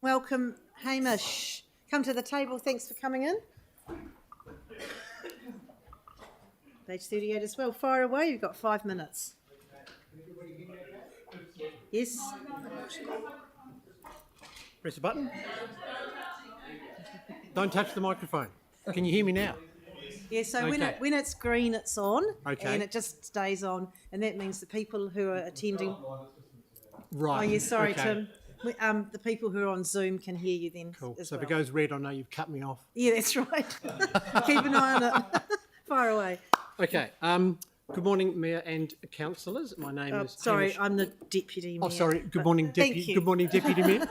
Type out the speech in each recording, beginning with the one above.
Welcome, Hamish. Come to the table. Thanks for coming in. Page 38 as well. Fire away. You've got 5 minutes. Yes. Press the button. Don't touch the microphone. Can you hear me now? Yeah, so Okay. when it's green, it's on, Okay. and it just stays on, and that means the people who are attending. Right. Oh, yeah, sorry, okay. Tim. The people who are on Zoom can hear you then. Cool. As So well. if it goes red, I know you've cut me off. Yeah, that's right. Keep an eye on it. Fire away. Okay. Good morning, Mayor and councillors. My name is Sorry, Hamish. I'm the deputy mayor. Oh, sorry. Good but morning, thank deputy. you. Good morning, deputy mayor.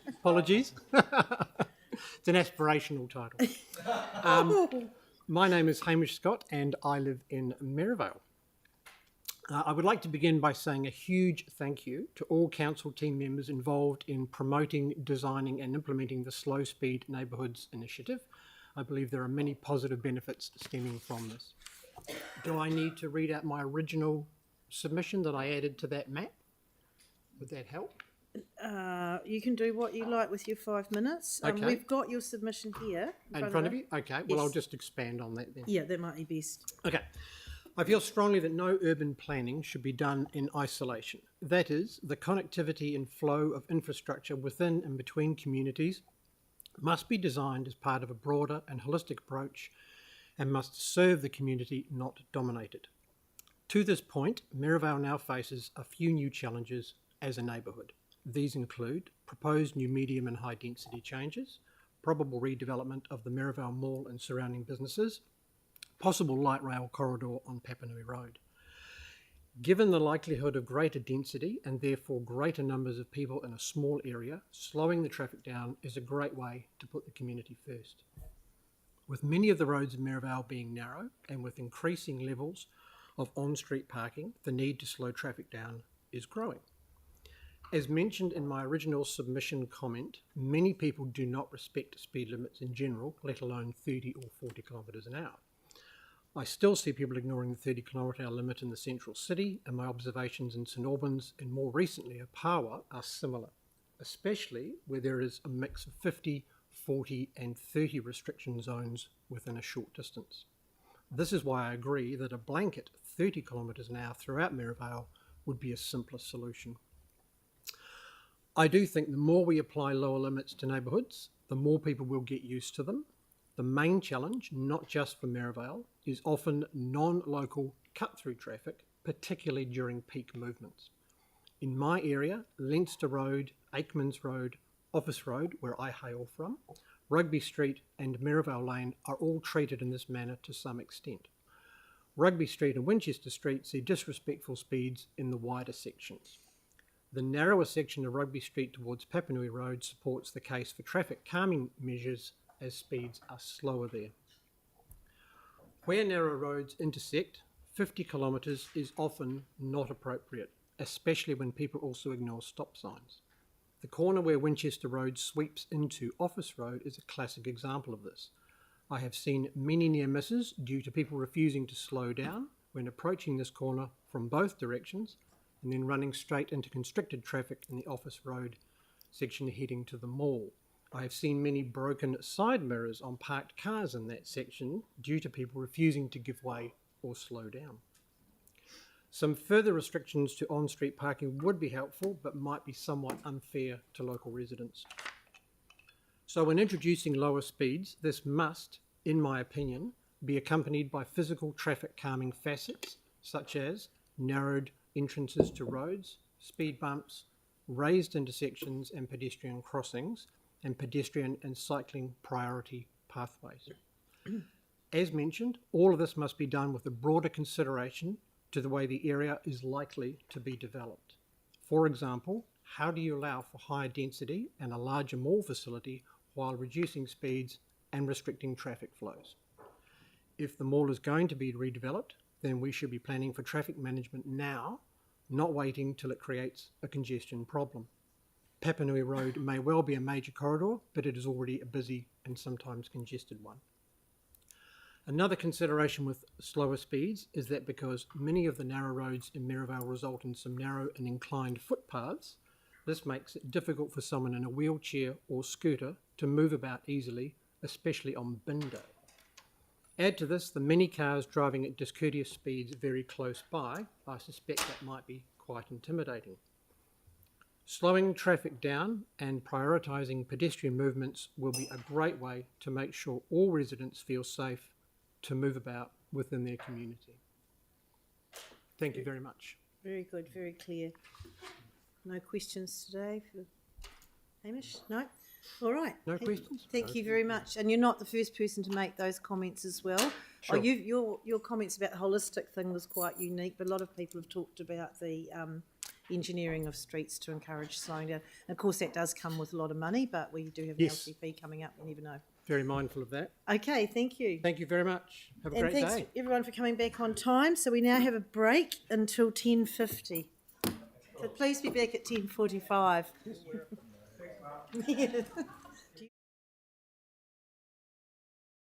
Apologies. It's an aspirational title. My name is Hamish Scott, and I live in Merivale. I would like to begin by saying a huge thank you to all council team members involved in promoting, designing and implementing the Slow Speed Neighbourhoods initiative. I believe there are many positive benefits stemming from this. Do I need to read out my original submission that I added to that map? Would that help? You can do what you like with your 5 minutes. Okay. We've got your submission here. In front of you? Okay, well, Yes. I'll just expand on that then. Yeah, that might be best. Okay. I feel strongly that no urban planning should be done in isolation. That is, the connectivity and flow of infrastructure within and between communities must be designed as part of a broader and holistic approach and must serve the community, not dominate it. To this point, Merivale now faces a few new challenges as a neighbourhood. These include proposed new medium and high density changes, probable redevelopment of the Merivale Mall and surrounding businesses, possible light rail corridor on Papanui Road. Given the likelihood of greater density and therefore greater numbers of people in a small area, slowing the traffic down is a great way to put the community first. With many of the roads in Merivale being narrow and with increasing levels of on-street parking, the need to slow traffic down is growing. As mentioned in my original submission comment, many people do not respect speed limits in general, let alone 30 or 40 kilometres an hour. I still see people ignoring the 30 kilometre hour limit in the central city, and my observations in St Albans and more recently at Pawa are similar, especially where there is a mix of 50, 40 and 30 restriction zones within a short distance. This is why I agree that a blanket 30 kilometres an hour throughout Merivale would be a simpler solution. I do think the more we apply lower limits to neighbourhoods, the more people will get used to them. The main challenge, not just for Merivale, is often non-local cut-through traffic, particularly during peak movements. In my area, Leinster Road, Aikmans Road, Office Road, where I hail from, Rugby Street and Merivale Lane are all treated in this manner to some extent. Rugby Street and Winchester Street see disrespectful speeds in the wider sections. The narrower section of Rugby Street towards Papanui Road supports the case for traffic calming measures as speeds are slower there. Where narrow roads intersect, 50 kilometres is often not appropriate, especially when people also ignore stop signs. The corner where Winchester Road sweeps into Office Road is a classic example of this. I have seen many near misses due to people refusing to slow down when approaching this corner from both directions and then running straight into constricted traffic in the Office Road section heading to the mall. I have seen many broken side mirrors on parked cars in that section due to people refusing to give way or slow down. Some further restrictions to on-street parking would be helpful, but might be somewhat unfair to local residents. So when introducing lower speeds, this must, in my opinion, be accompanied by physical traffic calming facets, such as narrowed entrances to roads, speed bumps, raised intersections and pedestrian crossings, and pedestrian and cycling priority pathways. As mentioned, all of this must be done with a broader consideration to the way the area is likely to be developed. For example, how do you allow for higher density and a larger mall facility while reducing speeds and restricting traffic flows? If the mall is going to be redeveloped, then we should be planning for traffic management now, not waiting till it creates a congestion problem. Papanui Road may well be a major corridor, but it is already a busy and sometimes congested one. Another consideration with slower speeds is that because many of the narrow roads in Merivale result in some narrow and inclined footpaths, This makes it difficult for someone in a wheelchair or scooter to move about easily, especially on bin day. Add to this the many cars driving at discourteous speeds very close by. I suspect that might be quite intimidating. Slowing traffic down and prioritising pedestrian movements will be a great way to make sure all residents feel safe to move about within their community. Thank you very much. Very good, very clear. No questions today for Hamish? No? All right. No questions? Thank you very much. And you're not the first person to make those comments as well. Sure. Oh, your comments about the holistic thing was quite unique, but a lot of people have talked about the engineering of streets to encourage slowing down. And of course, that does come with a lot of money, but we do have Yes. the LCP coming up. You never know. Very mindful of that. Okay, thank you. Thank you very much. Have a And great thanks day. everyone for coming back on time. So we now have a break until 10:50. So please be back at 10:45.